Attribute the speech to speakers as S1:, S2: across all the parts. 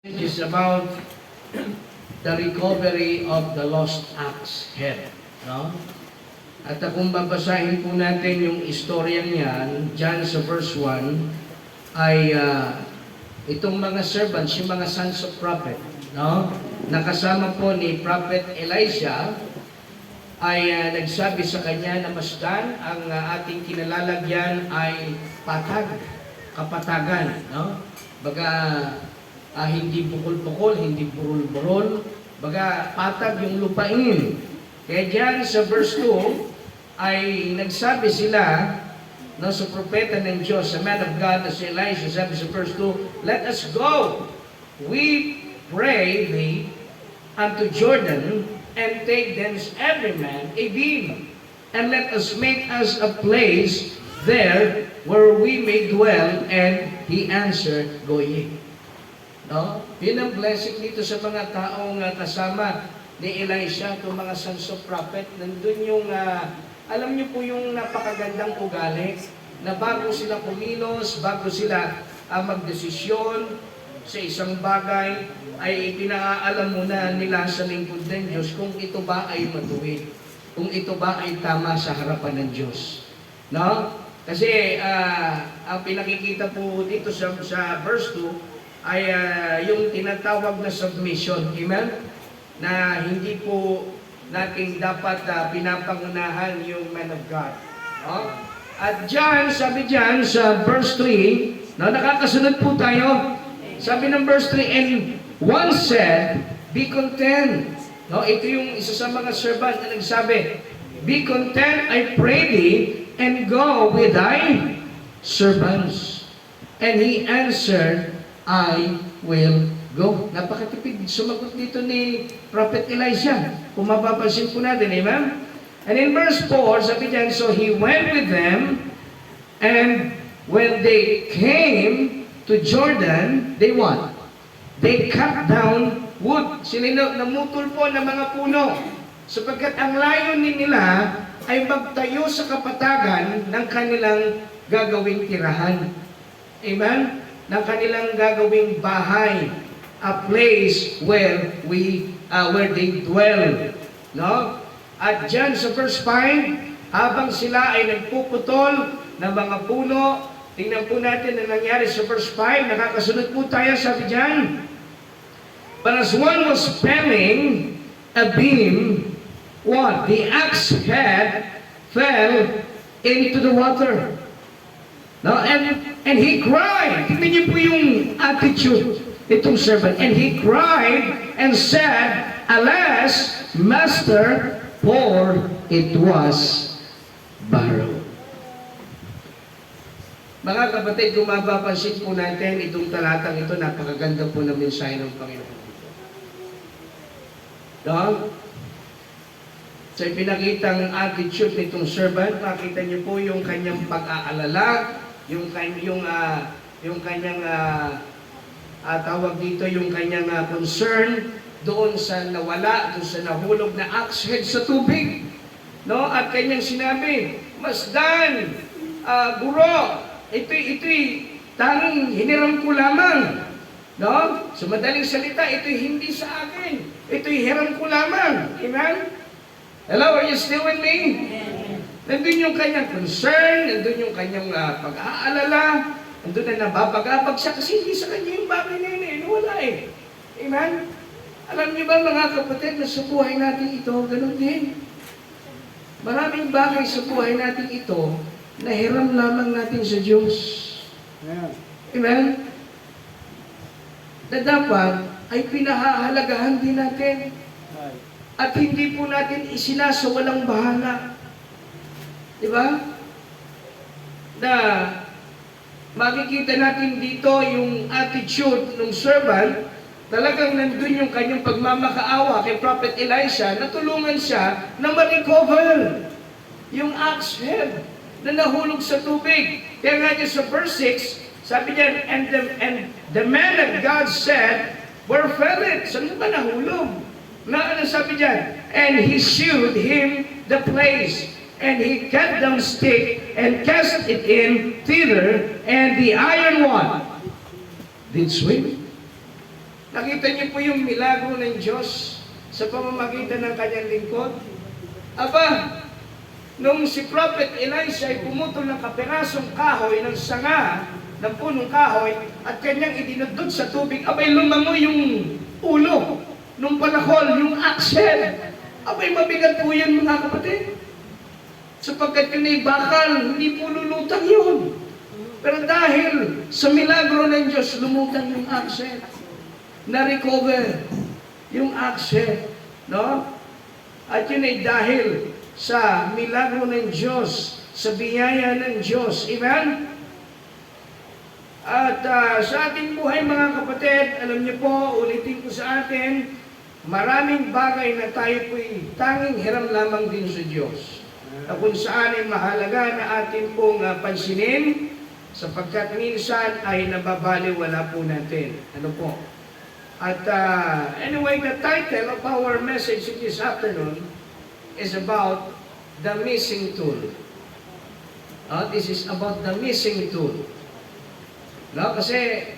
S1: Is about the recovery of the lost axe head. No? At kung babasahin po natin yung istorya niyan, dyan sa verse 1, ay itong mga servants, yung mga sons of prophet, no? Nakasama po ni Prophet Elijah, ay nagsabi sa kanya na masdan ang ating kinalalagyan ay patag, kapatagan, no? Baga, hindi bukol-bukol, hindi burol-burol, baga patag yung lupain. Kaya dyan sa verse 2, ay nagsabi sila, no, sa propeta ng Diyos, sa man of God na si Elijah, sabi sa verse 2, "Let us go, we pray thee, unto Jordan, and take thence every man a beam, and let us make us a place there where we may dwell." And he answered, "Go ye." No? Yun ang blessing dito sa mga taong kasama ni Elisha, itong mga sons of prophet. Nandun yung, alam niyo po yung napakagandang ugali, na bago sila kumilos, bago sila magdesisyon sa isang bagay, ay ipinaalam muna nila sa lingkod ng Diyos kung ito ba ay matuwid, kung ito ba ay tama sa harapan ng Diyos. No? Kasi ang pinakikita po dito sa verse 2, ay yung tinatawag na submission, amen? Na hindi po natin dapat pinapangunahan yung man of God. No? At dyan, sabi dyan sa verse 3, no, nakakasunod po tayo. Sabi ng verse 3, "And one said, be content." No, ito yung isa sa mga servant na nagsabi, "Be content, I pray thee, and go with thy servants." And he answered, "I will go." Napakatipid sumagot dito ni Prophet Elijah. Kung mapapansin po natin, amen? And in verse 4, sabi diyan, "So he went with them, and when they came to Jordan, they what? They cut down wood." Sila namutol po ng mga puno, sapagkat ang layunin nila ay magtayo sa kapatagan ng kanilang gagawing tirahan. Amen? Ng kanilang gagawing bahay, a place where they dwell. No? At dyan sa verse 5, habang sila ay nagpuputol ng mga puno, tingnan po natin na nangyari sa verse 5, nakakasunod po tayo, sabi dyan, "But as one was felling a beam, what? The axe head fell into the water." No, and he cried. Tingnan niyo po yung attitude itong servant. "And he cried and said, Alas, Master, for it was borrowed." Mga kapatid, kung mapapansin po natin itong talatang ito, napakaganda po ng mensahe ng Panginoon dito. No? Sa ipinakitang attitude nitong servant, makita niyo po yung kanyang pag-aalala, yung kanyang tawag dito, yung kanyang concern doon sa nawala, doon sa nahulog na axe head sa tubig. No? At kanyang sinabi, "Masdan, guro, ito'y tanging hiniram ko lamang." No? Sa madaling salita, ito'y hindi sa akin. Ito'y hiram ko lamang. Amen? Hello, are you still with me? Nandun yung kanyang concern, nandun yung kanyang pag-aalala, nandun na nababagabag siya kasi hindi sa kanya yung bagay na yun, wala eh. Amen? Alam niyo ba mga kapatid na sa buhay natin ito, ganun din. Maraming bagay sa buhay natin ito na hiram lamang natin sa Diyos. Amen? Na dapat ay pinahahalagahan din natin. At hindi po natin isinasawalang bahala. Diba? Na makikita natin dito yung attitude ng servant, talagang nandun yung kanyang pagmamakaawa kay Prophet Elisha, natulungan siya na ma-recover yung axe head na nahulog sa tubig. Kaya nga sa verse 6, sabi niya, and the man of God said, "Where fell it?" Saan ba nahulog? Na ano sabi diyan? "And he shewed him the place, and he cut down stick and cast it in thither, and the iron one did swim." Nakita niyo po yung milagro ng Diyos sa pamamagitan ng kanyang lingkod? Aba, nung si Prophet Elisha ay pumutol ng kapirasong kahoy ng sanga ng punong kahoy at kanyang idinudod sa tubig, abay lumangoy yung ulo nung palakol, yung axle. Abay mabigat po yan mga kapatid. Sapagkat yun ay bakal, hindi po lulutang yun. Pero dahil sa milagro ng Diyos, lumutang yung axle. Na-recover yung axle. No? At yun ay dahil sa milagro ng Diyos, sa biyaya ng Diyos. Amen? At sa ating buhay mga kapatid, alam niyo po, ulitin ko sa atin, maraming bagay na tayo po'y tanging hiram lamang din sa Diyos. Na kung saan ay mahalaga na atin pong pansinin, sapagkat minsan ay nababaliwala po natin. Ano po? At anyway, the title of our message this afternoon is about the missing tool. This is about the missing tool. No? Kasi,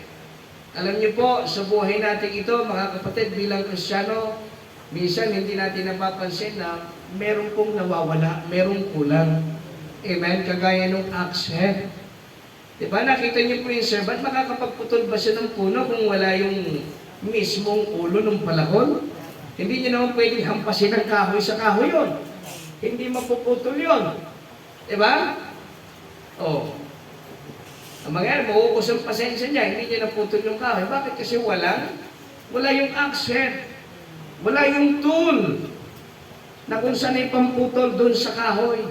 S1: alam niyo po, sa buhay natin ito, mga kapatid, bilang Kristiyano, minsan hindi natin napapansin na meron pong nawawala, merong kulang. Amen? Kagaya nung axe head. Diba? Nakita niyo po yung servant, makakapagputol ba siya ng puno kung wala yung mismong ulo ng palakol? Hindi niyo naman pwedeng hampasin ng kahoy sa kahoy yun. Hindi mapuputol yun. Diba? Oh. Ang mangyari, mauubos ang pasensya niya, hindi niya naputol yung kahoy. Bakit? Kasi wala yung axe head. Wala yung tool na kung saan ay pamputol doon sa kahoy.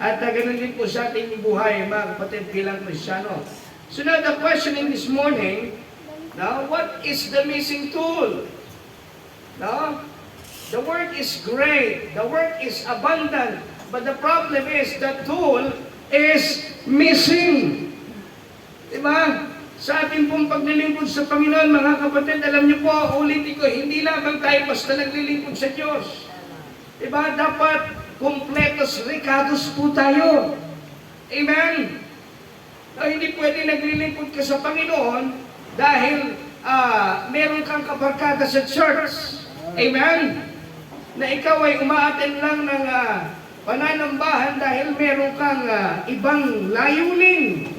S1: At ganun din po sa ating buhay, mga kapatid, bilang Kristiyano. So now the question in this morning, now, what is the missing tool? No? The work is great. The work is abundant. But the problem is the tool is missing. Diba? Sa ating pong paglilingkod sa Panginoon, mga kapatid, alam niyo po, ulitin ko, hindi lamang tayo basta naglilingkod sa Diyos. Diba? Dapat kompletos, rikados po tayo. Amen? Hindi pwede naglilingkod ka sa Panginoon dahil meron kang kabarkada sa church. Amen? Na ikaw ay umaattend lang ng pananambahan dahil meron kang ibang layunin,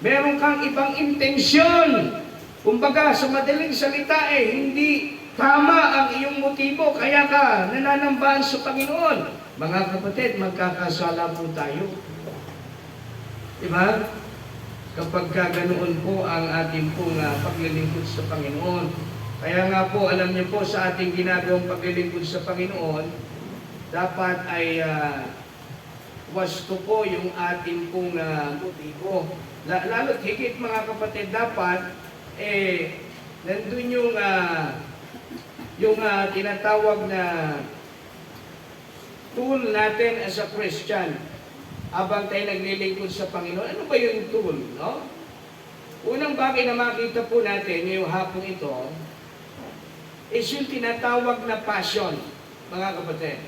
S1: meron kang ibang intensyon. Kumbaga, sa madaling salita hindi tama ang iyong motibo, kaya ka nananambahan sa Panginoon. Mga kapatid, magkakasala po tayo. Diba? Kapag ganoon po ang ating pong paglilingkod sa Panginoon. Kaya nga po, alam niyo po, sa ating ginagawang paglilingkod sa Panginoon, dapat ay wasto po yung ating pong motibo. Lalo't higit mga kapatid, dapat nandun yung tinatawag na tool natin as a Christian habang tayo naglilingkod sa Panginoon. Ano ba yung tool? No? Unang bagay na makita po natin ngayong hapong ito is yung tinatawag na passion, mga kapatid.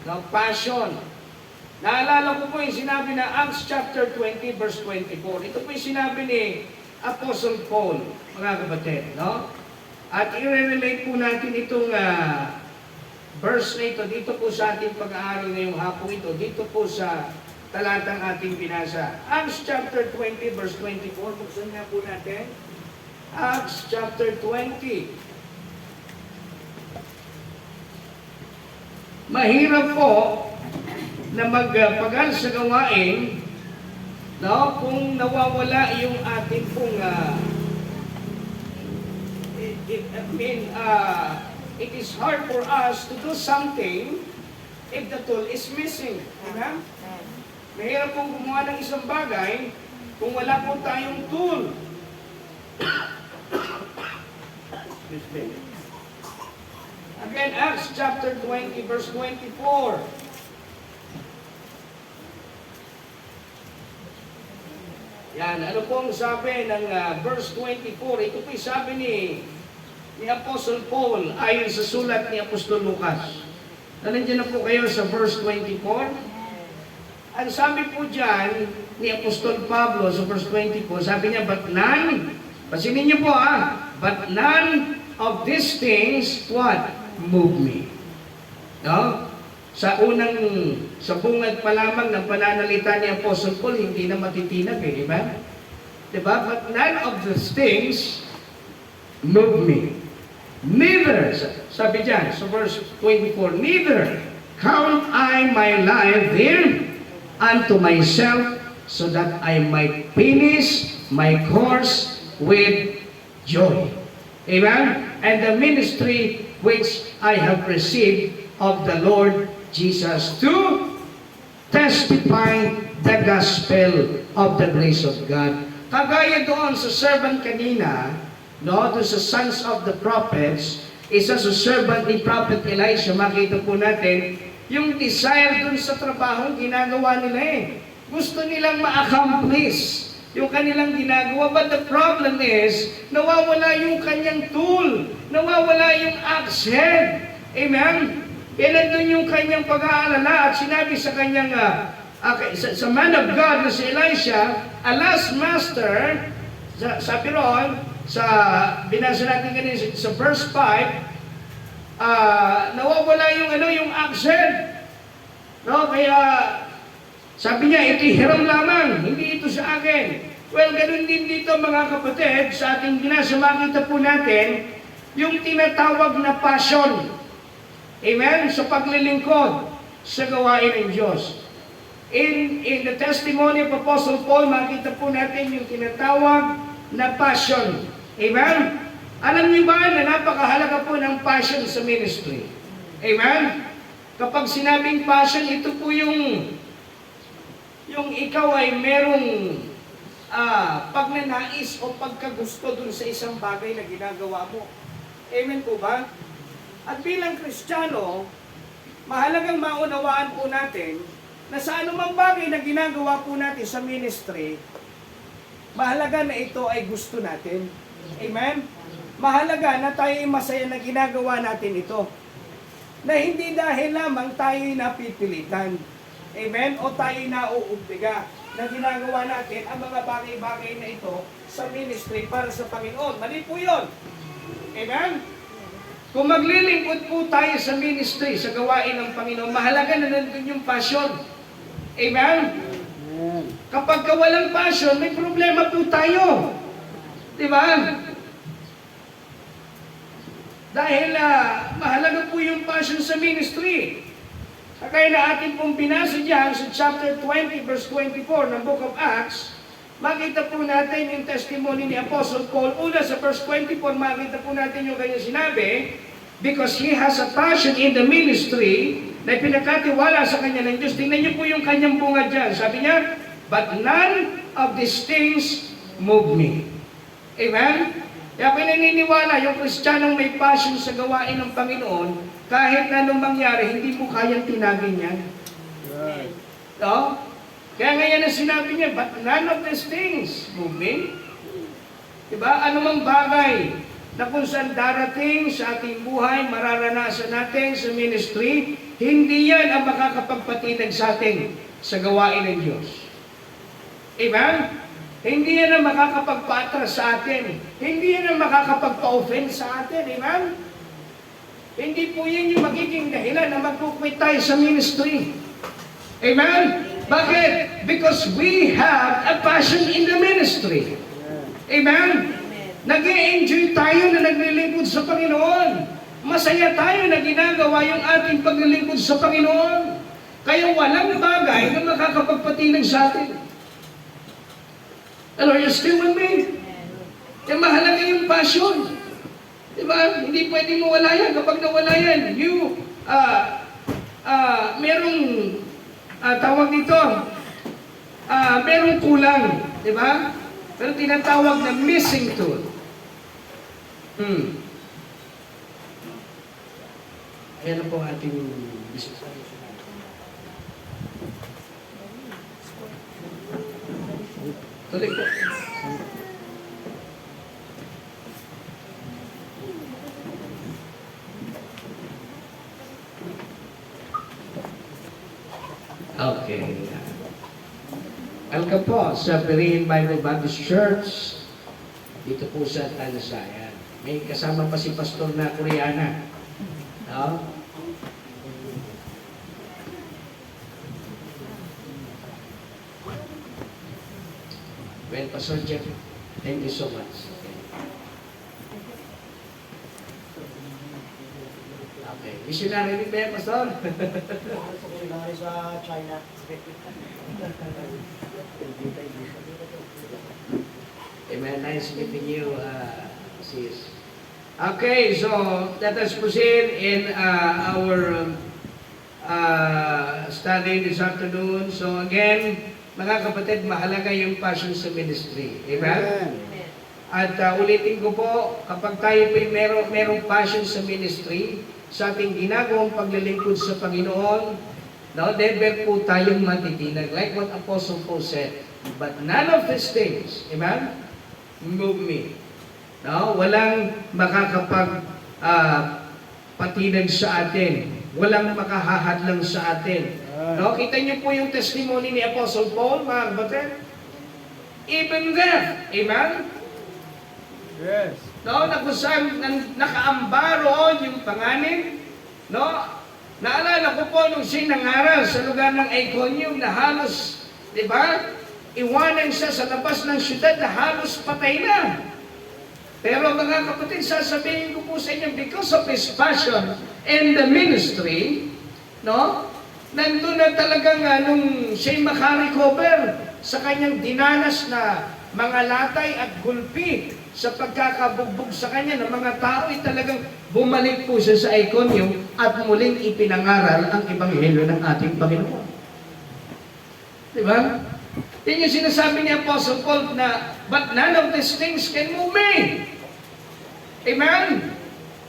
S1: Now, passion. Naalala ko po yung sinabi na Acts chapter 20 verse 24. Ito po yung sinabi ni Apostle Paul, mga kapatid. No? At i-relate po natin itong verse na ito, dito po sa ating pag-aaral ngayong hapong ito, dito po sa talatang ating binasa. Acts chapter 20 verse 24. Buksan nga po natin. Acts chapter 20. Mahirap po na magpagal sa gawain, no, kung nawawala yung ating pong it is hard for us to do something if the tool is missing. Diba? Mahirap pong gumawa ng isang bagay kung wala po tayong tool. Again, Acts chapter 20, verse 24. Yan, ano pong sabi ng verse 24? Ito po'y sabi ni Apostle Paul ayon sa sulat ni Apostol Lucas. Nandiyan na po kayo sa verse 24. Ang sabi po dyan ni Apostol Pablo sa verse 24, sabi niya, but none, pasinin niyo po But none of these things, what? Move me. No? Sa bungad pa lamang ng pananalita ni Apostle Paul, hindi na matitinag eh, di ba? Diba? But none of these things move me. Neither, sabi dyan, sa verse 24, neither count I my life there unto myself, so that I might finish my course with joy. Amen? And the ministry which I have received of the Lord Jesus to testify the gospel of the grace of God. Kagaya doon sa servant kanina, no, doon sa sons of the prophets, isa sa servant ni Prophet Elisha, makita po natin, yung desire doon sa trabaho, ginagawa nila eh. Gusto nilang ma-accomplish yung kanilang ginagawa. But the problem is, nawawala yung kanyang tool, nawawala yung axe head. Amen? Kaya nandun yung kanyang pag-aalala at sinabi sa kanyang, sa man of God na si Elisha, alas master, sabi ron, binasa natin kanina sa verse 5, nawawala yung axe head. No? Kaya, sabi niya, ito'y hiram lamang, hindi ito sa akin. Well, ganun din dito mga kapatid, sa ating binasa, makita po natin, yung tinatawag na passion. Amen? Sa paglilingkod sa gawain ng Diyos. In the testimony of Apostle Paul, makita po natin yung tinatawag na passion. Amen? Alam niyo ba na napakahalaga po ng passion sa ministry? Amen? Kapag sinabing passion, ito po yung ikaw ay merong pagnanais o pagkagusto dun sa isang bagay na ginagawa mo. Amen po ba? At bilang Kristiyano, mahalagang maunawaan po natin na sa anumang bagay na ginagawa po natin sa ministry, mahalaga na ito ay gusto natin. Amen? Mahalaga na tayo ay masaya na ginagawa natin ito. Na hindi dahil lamang tayo ay napipilitan. Amen? O tayo ay nauubiga na ginagawa natin ang mga bagay-bagay na ito sa ministry para sa Panginoon. Mali po yun. Amen? Kung maglilingkod po tayo sa ministry, sa gawain ng Panginoon, mahalaga na nandun yung passion. Amen? Kapag walang passion, may problema po tayo. Diba? Dahil mahalaga po yung passion sa ministry. Kaya na atin pong binasa dyan sa chapter 20, verse 24 ng Book of Acts, makita po natin yung testimony ni Apostle Paul. Una sa verse 24, makita po natin yung kanyang sinabi, because he has a passion in the ministry na pinakatiwala sa kanya ng Diyos. Tingnan niyo po yung kanyang bunga dyan. Sabi niya, but none of these things move me. Amen? Kaya pinaniniwala yung Kristiyanong may passion sa gawain ng Panginoon, kahit na anong mangyari, hindi mo kayang tinagin yan.
S2: Right.
S1: No? Kaya ngayon ang sinabi niya, but none of these things move me. Diba? Anumang bagay na kung saan darating sa ating buhay, mararanasan natin sa ministry, hindi yan ang makakapagpatinag sa atin sa gawain ng Diyos. Amen? Hindi yan ang makakapagpaatras sa atin. Hindi yan ang makakapagpa-offend sa atin. Amen? Hindi po yan yung magiging dahilan na magkukwit tayo sa ministry. Amen? Bakit? Because we have a passion in the ministry. Amen? Nag-i-enjoy tayo na naglilingkod sa Panginoon. Masaya tayo na ginagawa yung ating paglilingkod sa Panginoon. Kaya walang bagay na makakapagpatinag sa atin. Are you still with me? Kaya mahalaga yung passion. Diba? Hindi pwedeng mawala yan. Kapag nawala yan, merong tawag dito, merong kulang. Diba? Pero tinatawag na missing tool. Ayan na po ang ating business. Tuloy po. Okay. Welcome po sa Berean Bible Baptist Church dito po sa Tanasayan. May kasama pa si pastor na Koreana. No? Well, Pastor Jeff, thank you so much. Okay. Missionary din ba yan, Pastor?
S2: Missionary sa China.
S1: Amen. Nice meeting you, sis. Okay, so let us proceed in our study this afternoon. So again, mga kapatid, mahalaga yung passion sa ministry. Amen? At ulitin ko po, kapag tayo po merong passion sa ministry, sa ating ginagawang paglilingkod sa Panginoon, no, never po tayong matitinag. Like what Apostle Paul said, but none of these things, amen, move me. No, walang makakapag patinag sa atin. Walang makahahadlang sa atin. No, kita niyo po yung testimony ni Apostle Paul, mga kapatid. Even death, amen?
S2: Yes.
S1: No, nakaambaro yung panganib. No, naalala ko po nung sinangaral sa lugar ng Iconium na halos, di ba, iwanan siya sa labas ng syudad na halos patay na. Pero mga kapatid, sasabihin ko po sa inyo, because of his passion and the ministry, no, nandun na talagang nung siya'y makarecover sa kanyang dinanas na mga latay at gulpi sa pagkakabugbog sa kanya ng mga tao, ay talagang bumalik po siya sa Iconium at muling ipinangaral ang ebanghelyo ng ating Panginoon. Diba? Yan yung sinasabi ni Apostle Paul na, but none of these things can move me. Amen?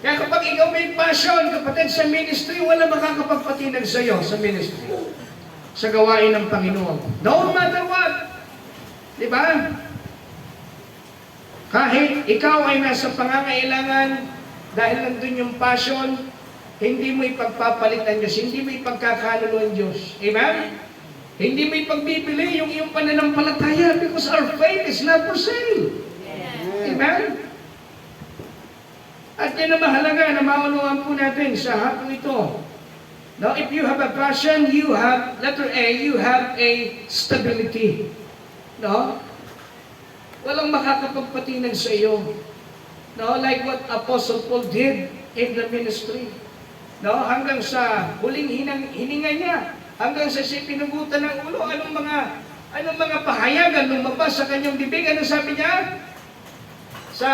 S1: Kaya kapag ikaw may passion, kapatid, sa ministry, wala makakapagpatinag sa iyo sa ministry. Sa gawain ng Panginoon. No matter what. Diba? Kahit ikaw ay nasa pangangailangan, dahil nandun yung passion, hindi mo ipagpapalit ang Diyos, hindi mo ipagkakalulo ang Diyos. Amen? Hindi mo ipagbibili yung iyong pananampalataya because our faith is not for sale. Amen? At yan ang mahalaga na maunawaan po natin sa hapong ito. Now, if you have a passion, you have, letter A, you have a stability. No? Walang makakapagpatinag sa iyo. No? Like what Apostle Paul did in the ministry. No? Hanggang sa huling hininga niya, hanggang sa siya pinugutan ng ulo, anong mga pahayagan lumabas sa kanyang bibig? Ano sabi niya? Sa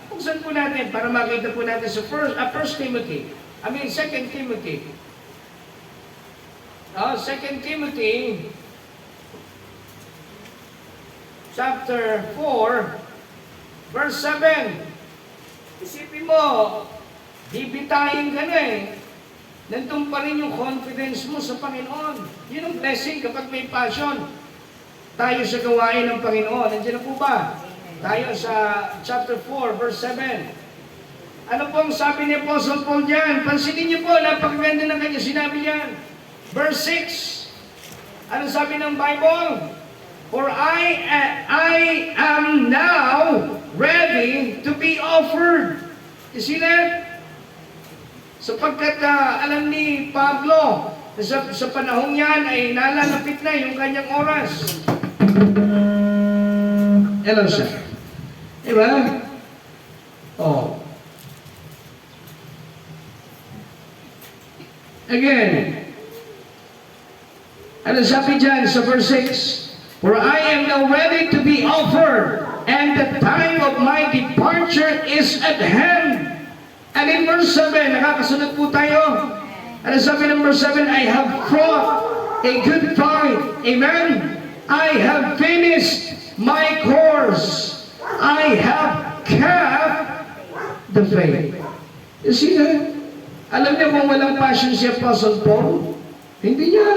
S1: buksan po natin para makita po natin sa 1 Timothy. 2 Timothy. 2 Timothy chapter 4 verse 7. Isipin mo, bibitayin ka na eh. Nandun pa rin yung confidence mo sa Panginoon. Yun ang blessing kapag may passion. Tayo sa gawain ng Panginoon. Nandiyan na po ba? Tayo sa chapter 4, verse 7. Ano pong sabi ni Apostle Paul dyan? Pansinin niyo po, napakaganda ng kanya sinabi dyan. Verse 6. Ano sabi ng Bible? For I am now ready to be offered. You see that? Sapagkat alam ni Pablo, sa panahong yan ay nalalapit na yung kanyang oras. Hello, sir. Diba? Oh. Again. Ano sabi dyan sa verse 6? For I am now ready to be offered, and the time of my departure is at hand. And in verse 7, nakakasunod po tayo. Ano sabi ng verse 7? I have fought a good fight. Amen? I have finished my course. I have kept the faith. You see that? Alam niyo kung walang passion si Apostle Paul, hindi niya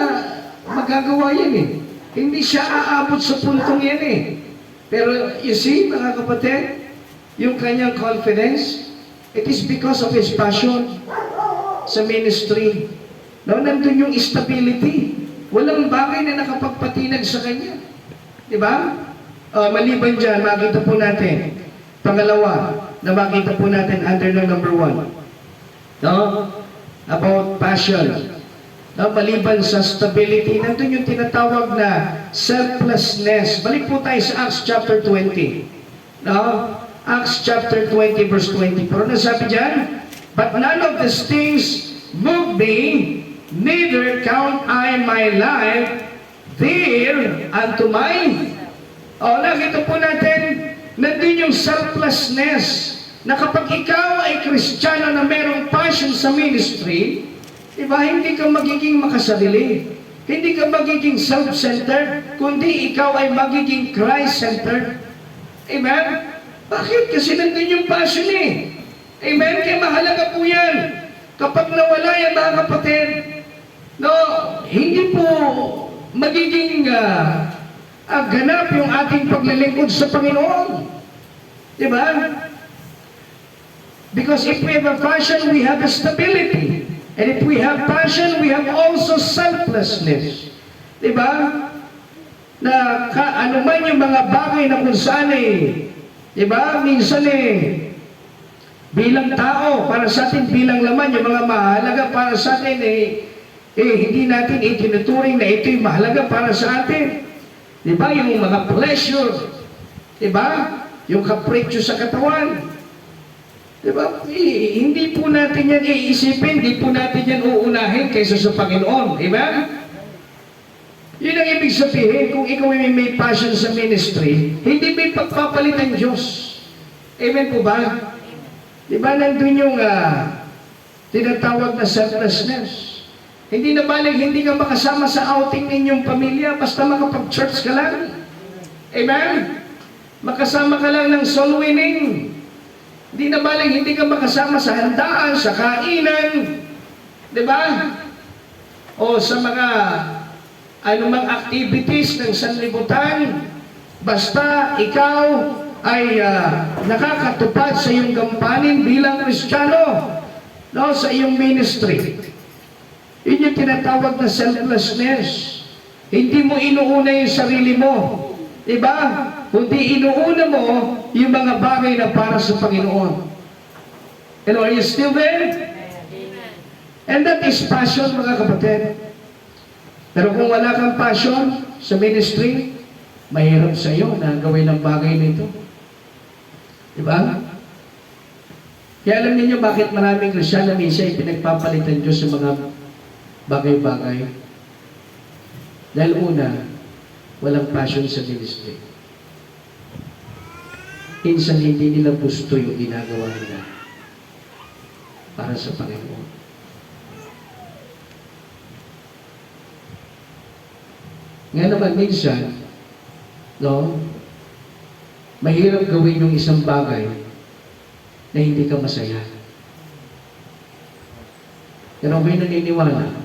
S1: magagawa yan eh. Hindi siya aabot sa puntong yan eh. Pero you see, mga kapatid, yung kanyang confidence, it is because of his passion sa ministry. No, nandun yung stability. Walang bagay na nakapagpatinag sa kanya. Di ba? Maliban dyan, makita po natin. Pangalawa, na makita po natin under ng number 1. No? About passion. No, maliban sa stability, nandun yung tinatawag na selflessness. Balik po tayo sa Acts chapter 20. No? Acts chapter 20 verse 20. Pero nasabi dyan, but none of these things move me, neither count I my life dear unto mine. O, nakita po natin, nandun yung selflessness, na kapag ikaw ay Kristiyano na merong passion sa ministry, diba, hindi ka magiging makasarili. Hindi ka magiging self-centered, kundi ikaw ay magiging Christ-centered. Amen? Bakit? Kasi nandun yung passion eh. Amen? Kaya mahalaga po yan. Kapag nawala yan, mga kapatid, no, hindi po magiging ganap yung ating paglilingkod sa Panginoon. Diba? Because if we have a passion, we have a stability. And if we have passion, we have also selflessness. Diba? Na ano man yung mga bagay na kung saan diba? Minsan bilang tao, para sa atin bilang laman, yung mga mahalaga para sa atin hindi natin itinuturing na ito'y mahalaga para sa atin. Diba? Yung mga pleasure. Diba? Yung kapritsyo sa katawan. Diba? Hindi po natin yan iisipin, hindi po natin yan uunahin kaysa sa Panginoon. Diba? Yun ang ibig sabihin, kung ikaw may passion sa ministry, hindi may pagpapalit ng Diyos. Amen po ba? Diba nandun yung tinatawag na selflessness? Hindi na balik, hindi ka makasama sa outing ninyong pamilya, basta makapag-church ka lang. Amen? Makasama ka lang ng soul winning. Hindi na balik, hindi ka makasama sa handaan, sa kainan. Diba? O sa mga anumang activities ng sanlibutan. Basta ikaw ay nakakatupad sa iyong gampanin bilang Kristiyano, no, sa iyong ministry. Yun yung tinatawag na selflessness. Hindi mo inuuna yung sarili mo. Diba? Kundi inuuna mo yung mga bagay na para sa Panginoon. Hello, are you still there? And that is passion, mga kapatid. Pero kung wala kang passion sa ministry, mahirap sa iyo na gawin ang bagay nito. Diba? Kaya alam niyo bakit maraming Kristiyano minsan ay pinagpapalitan Diyos sa mga bagay-bagay? Dahil una, walang passion sa ministry. Minsan hindi nila gusto yung ginagawa nila para sa Panginoon. Nga naman minsan, no, mahirap gawin yung isang bagay na hindi ka masaya. Pero may naniniwala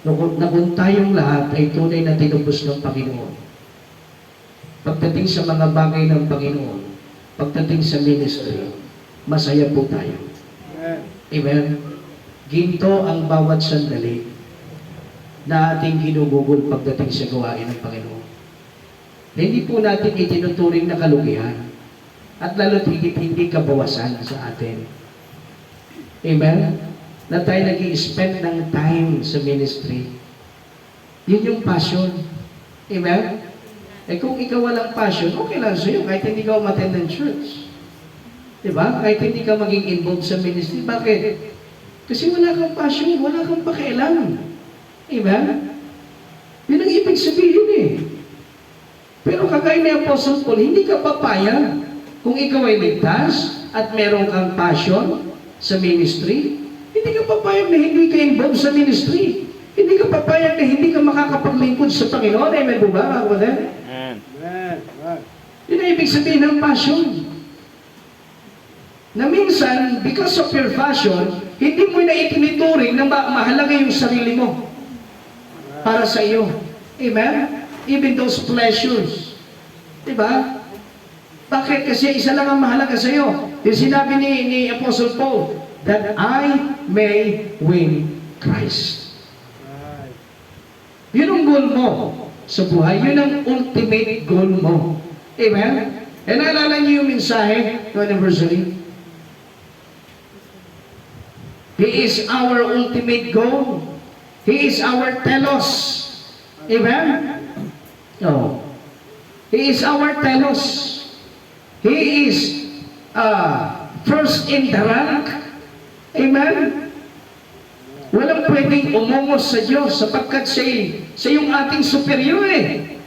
S1: na kung tayong lahat ay tunay na tinubos ng Panginoon, pagdating sa mga bagay ng Panginoon, pagdating sa ministry, masaya po tayo. Amen? Ginto ang bawat sandali na ating ginugugol pagdating sa gawain ng Panginoon. Hindi po natin itinuturing na kalugihan at lalo't higit hindi kabawasan sa atin. Amen? Na tayo nag-i-spend ng time sa ministry. Yun yung passion. Amen? Eh kung ikaw walang passion, okay lang sa'yo kahit hindi ka umattend ng church. Diba? Kahit hindi ka maging involved sa ministry. Bakit? Kasi wala kang passion, wala kang pakialam. Amen? Yun ang ibig sabihin eh. Pero kagaya ni Apostle Paul, hindi ka papayag kung ikaw ay ligtas at meron kang passion sa ministry. Hindi ka papayag na hindi ka involved sa ministry. Hindi ka papayag na hindi ka makakapaglingkod sa Panginoon. Amen po ba, mga kapatid? Amen. Yun ang ibig sabihin ng passion. Na minsan, because of your passion, hindi mo na itinituring na mahalaga yung sarili mo para sa iyo. Amen? Even those pleasures. Diba? Bakit? Kasi isa lang ang mahalaga sa iyo. Yung sinabi ni Apostle Paul, that I may win Christ. Yun ang goal mo sa buhay. Yun ang ultimate goal mo. Amen? E naalala niyo yung mensahe ng anniversary? He is our ultimate goal. He is our telos. Amen? No. He is our telos. He is first in the rank. Amen? Walang pwedeng umungos sa Diyos sapagkat siya yung ating superior eh.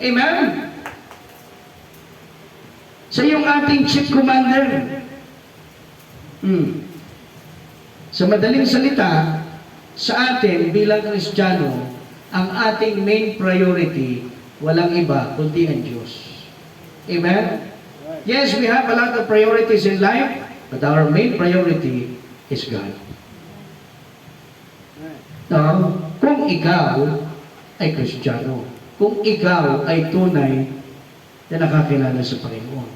S1: Amen? Siya yung ating chief commander. Sa madaling salita, sa atin bilang Kristiyano, ang ating main priority, walang iba kundi ang Diyos. Amen? Yes, we have a lot of priorities in life, but our main priority is God. No? Kung ikaw ay Kristiyano, kung ikaw ay tunay na nakakilala sa Panginoon.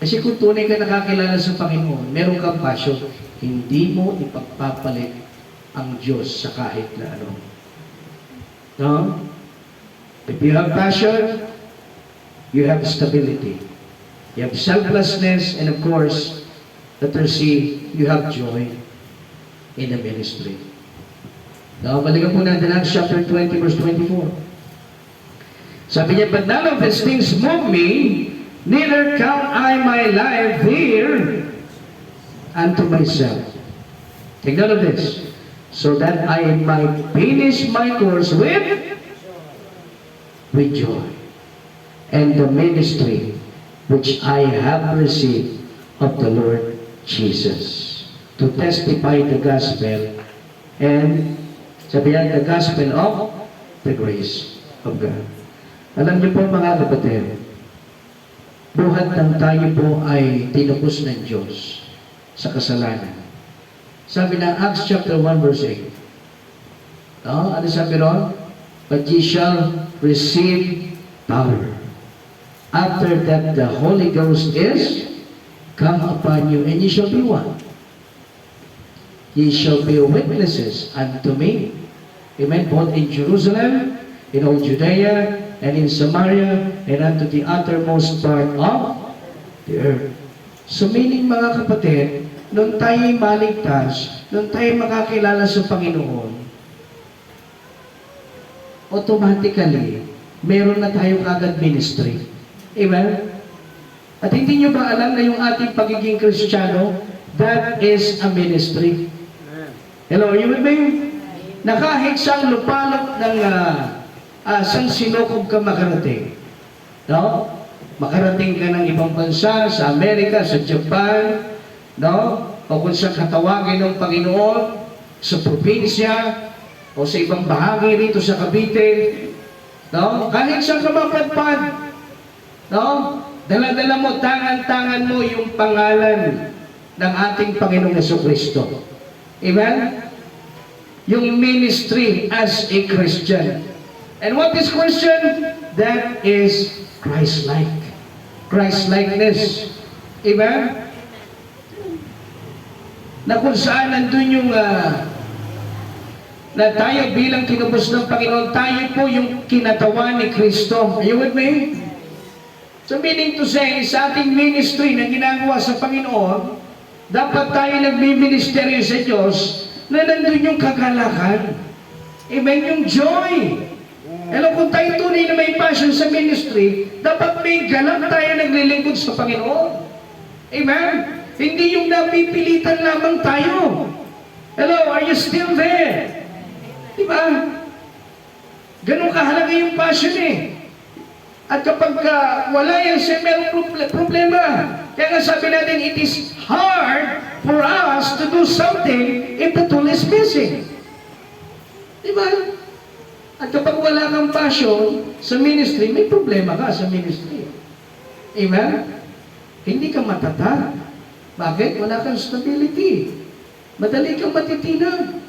S1: Kasi kung tunay ka nakakilala sa Panginoon, meron kang passion, hindi mo ipagpapalit ang Diyos sa kahit na ano. No? If you have passion, you have stability. You have selflessness, and of course, letter C, you have joy in the ministry. Now, balikan po natin ang chapter 20, verse 24. Sabi niya, but none of these things move me, neither count I my life here unto myself. Take note of this. So that I might finish my course with joy. And the ministry which I have received of the Lord Jesus. To testify the gospel and sabihan the gospel of the grace of God. Alam niyo po mga kapatid, buhat ng tayo po ay tinubos ng Diyos sa kasalanan. Sabi na Acts chapter 1 verse 8. No? Ano sabi ron? But ye shall receive power. After that the Holy Ghost is come upon you, and ye shall be what? Ye shall be witnesses unto me. Amen. Both in Jerusalem, in all Judea, and in Samaria, and unto the uttermost part of the earth. So meaning mga kapatid, nung tayo'y maligtas, nung tayo'y makakilala sa Panginoon, automatically, meron na tayo kagad ministry. Amen? At hindi nyo ba alam na yung ating pagiging Kristiyano, that is a ministry. Hello, you with me? Na kahit saan lupalop ng saan sinukob ka makarating. No? Makarating ka ng ibang bansa, sa Amerika, sa Japan, no? O kung sa katawagin ng Panginoon, sa probinsya, o sa ibang bahagi rito sa Cavite, no? Kahit saan ka mapadpad, no? Dala-dala mo, tangan-tangan mo yung pangalan ng ating Panginoong Jesucristo. Amen? Yung ministry as a Christian. And what is Christian? That is Christ-like. Christ-likeness. Amen? Na kung saan nandun yung na tayo bilang kinubos ng Panginoon, tayo po yung kinatawan ni Kristo. Are you with me? So meaning to say, sa ating ministry na ginagawa sa Panginoon, dapat tayo nagmi-ministeryo sa Diyos na nandun yung kagalakan. Amen? Yung joy. Hello, kung tayo tunay na may passion sa ministry, dapat may galak tayo naglilingkod sa Panginoon. Amen? Hindi yung napipilitan lamang tayo. Hello, are you still there? Diba? Ganun kahalaga yung passion eh. At kapag wala yan siya, merong problema. Kaya nga sabi natin, it is hard for us to do something if the tool is missing. Diba? At kapag wala kang passion sa ministry, may problema ka sa ministry. Amen? Hindi ka matatag. Bakit? Wala kang stability. Madali kang matitinag.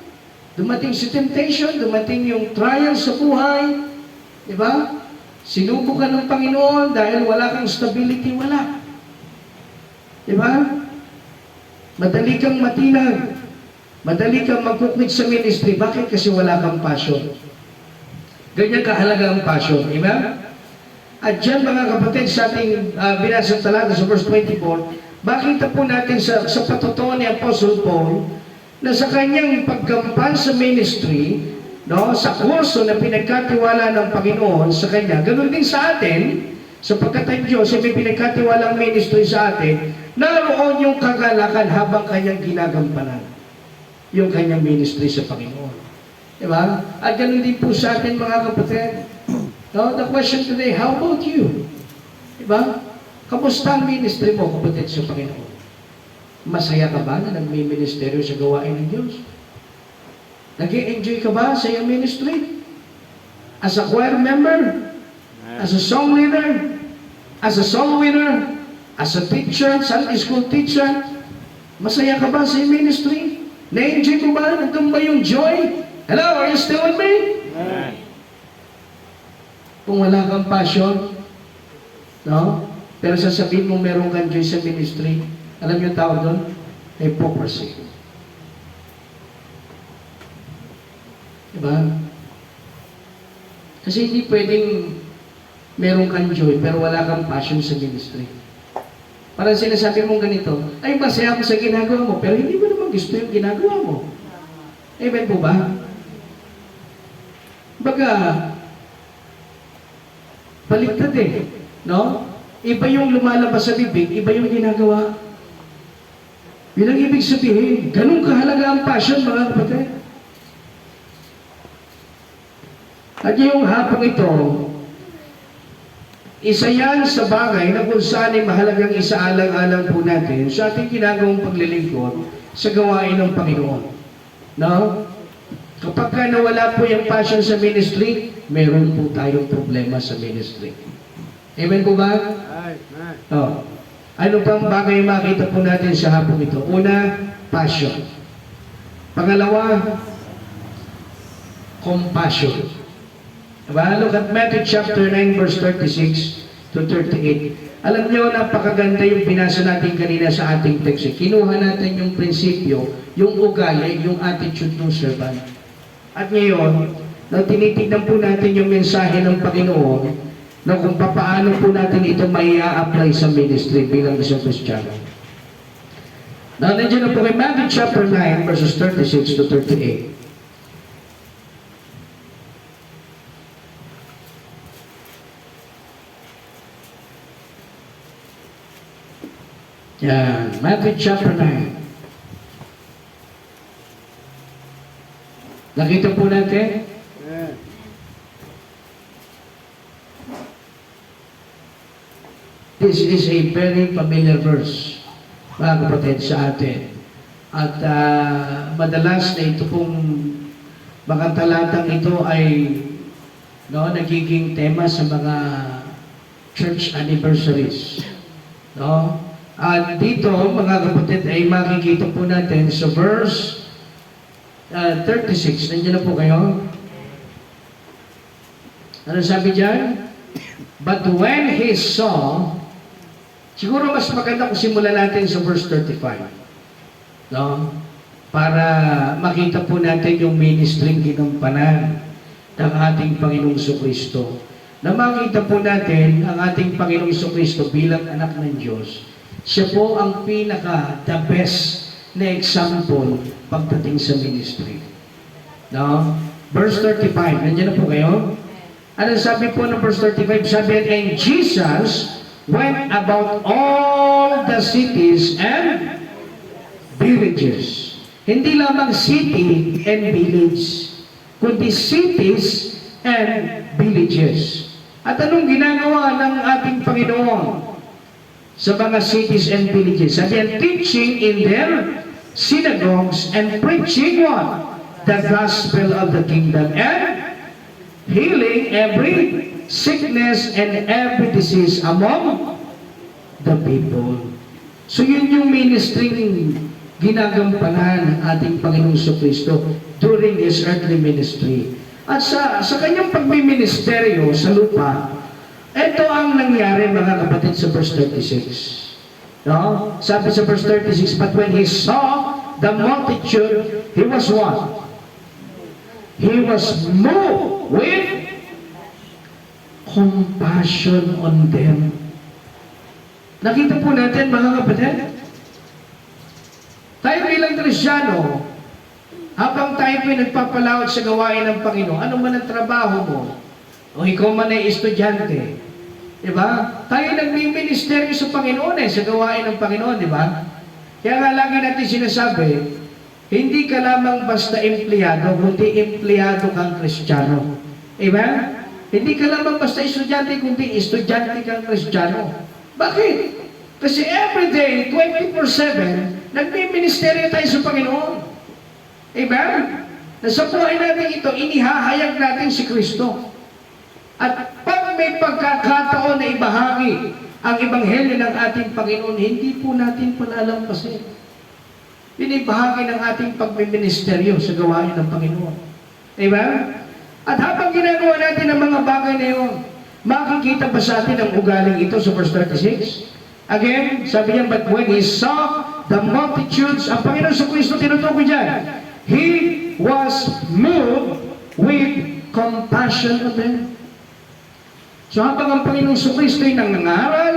S1: Dumating si temptation, dumating yung trial sa buhay. Diba? Sinubo ka ng Panginoon dahil wala kang stability, wala. Diba? Madali kang matinag. Madali kang magkukwit sa ministry. Bakit? Kasi wala kang passion. Ganyan kahalaga ang passion. Amen? At dyan mga kapatid sa ating binasang talata sa verse 24, makita po natin sa patutuan ni Apostle Paul na sa kanyang pagkampan sa ministry, no, sa kurso na pinagkatiwala ng Panginoon sa kanya, ganoon din sa atin, sapagkat ang Diyos ay may pinagkatiwalang ministry sa atin, naroon yung kagalakan habang kanyang ginagampanan yung kanyang ministry sa Panginoon. Diba? At ganoon din po sa atin mga kapatid. No, the question today, how about you? Diba? Kamusta ang ministry mo, kapatid, sa Panginoon? Masaya ka ba na nagmi-ministeryo sa gawain ng Diyos? Nag-i-enjoy ka ba sa iyong ministry? As a choir member? As a song leader? As a song winner? As a teacher, Sunday school teacher? Masaya ka ba sa iyong ministry? Na-enjoy mo ba? Nandun ba yung joy? Hello, are you still with me?
S2: Amen.
S1: Kung wala kang passion, no? Pero sasabihin mo meron kang joy sa ministry, alam niyo tawag doon? Hypocrisy. Diba? Kasi hindi pwedeng meron kang joy pero wala kang passion sa ministry. Parang sinasabi mong ganito, ay masaya ako sa ginagawa mo, pero hindi mo naman gusto yung ginagawa mo. Amen po ba? Baga, baliktad eh. No? Iba yung lumalabas sa bibig, iba yung ginagawa. Yun ang ibig sabihin. Ganun kahalaga ang passion, mga kapatid. At yung hapong ito, isa yan sa bagay na kung saan ay mahalagang isaalang-alang po natin sa ating ginagawang paglilingkod sa gawain ng Panginoon. No? Kapag ka nawala po yung passion sa ministry, meron po tayong problema sa ministry. Amen po ba?
S2: Amen.
S1: Oh. Ano pang bagay makita po natin sa hapong ito? Una, passion. Pangalawa, compassion. Diba? Look at Matthew chapter 9 verse 36 to 38. Alam niyo, napakaganda yung binasa natin kanina sa ating text. Kinuha natin yung prinsipyo, yung ugali, yung attitude ng servant. At ngayon, na tinitignan po natin yung mensahe ng Panginoon na kung paano po natin ito may apply sa ministry bilang isang Kristiyano. Now, nandiyan na po kay Matthew chapter 9 verses 36 to 38. Yan, Matthew chapter 9. Nakita po natin?
S2: Amen.
S1: This is a very familiar verse, mga kapatid, sa atin. At madalas na ito pong mga talatang ito ay nagiging tema sa mga church anniversaries. No? At dito, mga kapatid, ay makikita po natin sa verse 36. Nandiyan na po kayo. Ano sabi dyan? But when he saw, siguro mas maganda kung simulan natin sa verse 35. No? Para makita po natin yung ministry ginampanan ng ating Panginoong Jesucristo. Na makita po natin ang ating Panginoong Jesucristo bilang anak ng Diyos. Siya po ang the best na example pagdating sa ministry. No? Verse 35, nandiyan na po kayo? Ano sabi po ng verse 35? Sabi, and Jesus went about all the cities and villages. Hindi lamang city and village, kundi cities and villages. At anong ginagawa ng ating Panginoon sa mga cities and villages? Sabi, teaching in their synagogues and preaching what? The gospel of the kingdom and healing every sickness and every disease among the people. So yun yung ministry ginagampanan ng ating Panginoong Jesucristo during His earthly ministry. At sa kanyang pagmiministeryo sa lupa, ito ang nangyari mga kapatid sa verse 36. No? Sabi sa verse 36, but when he saw the multitude, he was what? He was moved with compassion on them. Nakita po natin, mga kapatid, tayo bilang Kristyano, habang tayo pinagpapalawat sa gawain ng Panginoon, ano man ang trabaho mo, o ikaw man ay estudyante, di ba? Tayo nagmi-ministeryo sa Panginoon sa gawain ng Panginoon, di ba? Kaya nga lagi natin sinasabi, hindi ka lamang basta empleyado, kundi empleyado kang Kristiyano. Diba? Hindi ka lamang basta estudyante, kundi estudyante kang Kristiyano. Bakit? Kasi everyday, 24/7, nagmi-ministeryo tayo sa Panginoon. Diba? Na sa buhay natin ito, inihahayag natin si Kristo. At pag may pagkakataon na ibahagi ang ebanghelyo ng ating Panginoon, hindi po natin palalampasin. Binibahagi ng ating pagmiministeryo sa gawain ng Panginoon. Diba? At habang ginagawa natin ang mga bagay na yun, makikita ba sa atin ang ugaling ito sa verse 36? Again, sabi niya, but when he saw the multitudes, ang Panginoon sa Kristo tinutukoy dyan, he was moved with compassion on them. So habang ang Panginoong Kristo ay nangangaral,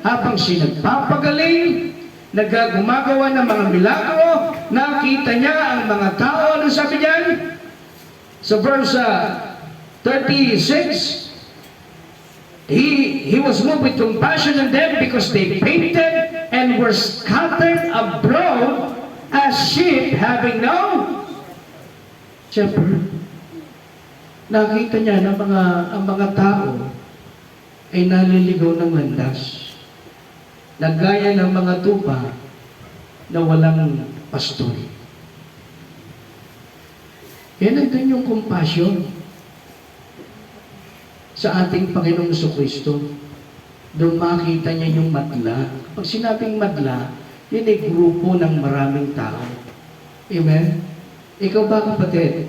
S1: habang siya nagpapagaling, nagagumagawa ng mga milagro, nakita niya ang mga tao, ano sabi niyan? Sa verse 36, he was moved with compassion on them because they fainted and were scattered abroad as sheep having no shepherd. Nakita niya na ang mga tao ay naliligaw ng landas. Nagaya ng mga tupa na walang pastor. Yan nandun yung compassion sa ating Panginoong Kristo. Doon makita niya yung madla. Pag sinabing madla, yun ay grupo ng maraming tao. Amen? Ikaw ba, kapatid?